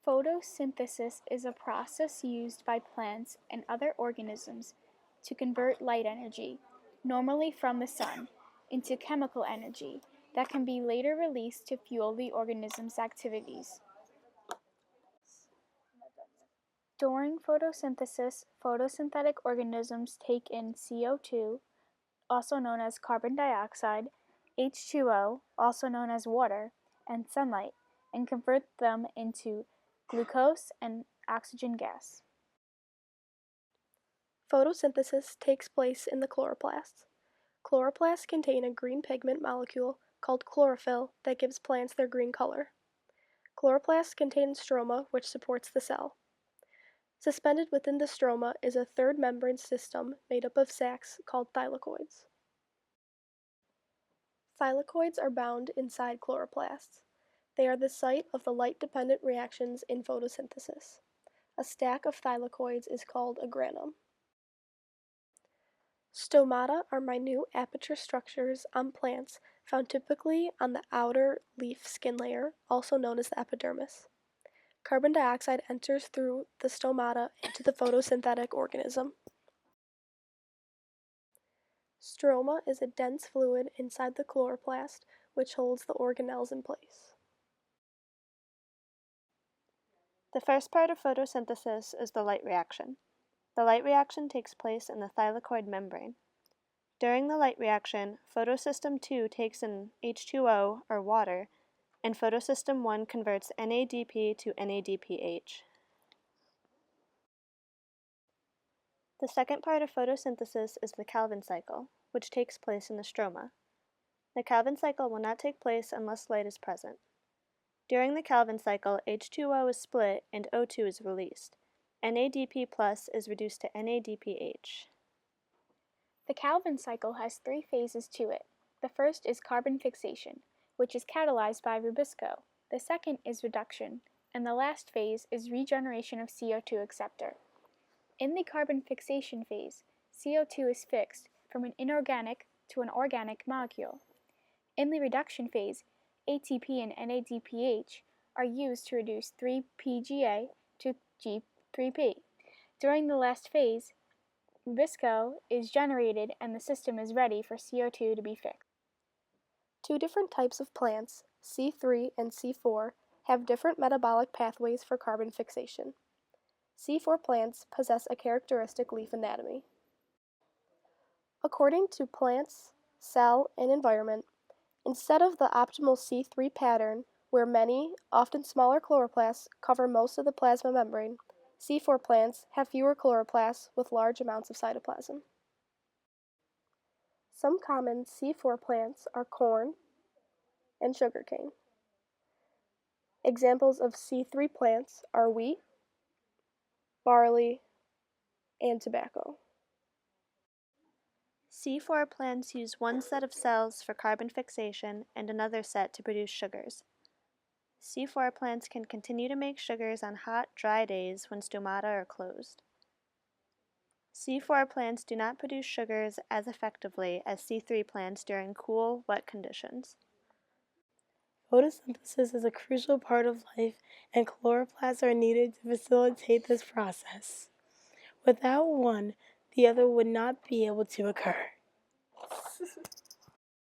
Photosynthesis is a process used by plants and other organisms to convert light energy, normally from the sun, into chemical energy that can be later released to fuel the organism's activities. During photosynthesis, photosynthetic organisms take in CO2, also known as carbon dioxide, H2O, also known as water, and sunlight, and convert them into glucose and oxygen gas. Photosynthesis takes place in the chloroplasts. Chloroplasts contain a green pigment molecule called chlorophyll that gives plants their green color. Chloroplasts contain stroma, which supports the cell. Suspended within the stroma is a third membrane system made up of sacs called thylakoids. Thylakoids are bound inside chloroplasts. They are the site of the light-dependent reactions in photosynthesis. A stack of thylakoids is called a granum. Stomata are minute aperture structures on plants found typically on the outer leaf skin layer, also known as the epidermis. Carbon dioxide enters through the stomata into the photosynthetic organism. Stroma is a dense fluid inside the chloroplast which holds the organelles in place. The first part of photosynthesis is the light reaction. The light reaction takes place in the thylakoid membrane. During the light reaction, photosystem 2 takes in H2O, or water, and photosystem 1 converts NADP to NADPH. The second part of photosynthesis is the Calvin cycle, which takes place in the stroma. The Calvin cycle will not take place unless light is present. During the Calvin cycle, H2O is split and O2 is released. NADP+ is reduced to NADPH. The Calvin cycle has three phases to it. The first is carbon fixation, which is catalyzed by rubisco. The second is reduction, and the last phase is regeneration of CO2 acceptor. In the carbon fixation phase, CO2 is fixed from an inorganic to an organic molecule. In the reduction phase, ATP and NADPH are used to reduce 3-PGA to G3P. During the last phase, rubisco is generated and the system is ready for CO2 to be fixed. Two different types of plants, C3 and C4, have different metabolic pathways for carbon fixation. C4 plants possess a characteristic leaf anatomy. According to Plants, Cell, and Environment, instead of the optimal C3 pattern, where many, often smaller chloroplasts cover most of the plasma membrane, C4 plants have fewer chloroplasts with large amounts of cytoplasm. Some common C4 plants are corn and sugarcane. Examples of C3 plants are wheat, barley, and tobacco. C4 plants use one set of cells for carbon fixation and another set to produce sugars. C4 plants can continue to make sugars on hot, dry days when stomata are closed. C4 plants do not produce sugars as effectively as C3 plants during cool, wet conditions. Photosynthesis is a crucial part of life, and chloroplasts are needed to facilitate this process. Without one, the other would not be able to occur.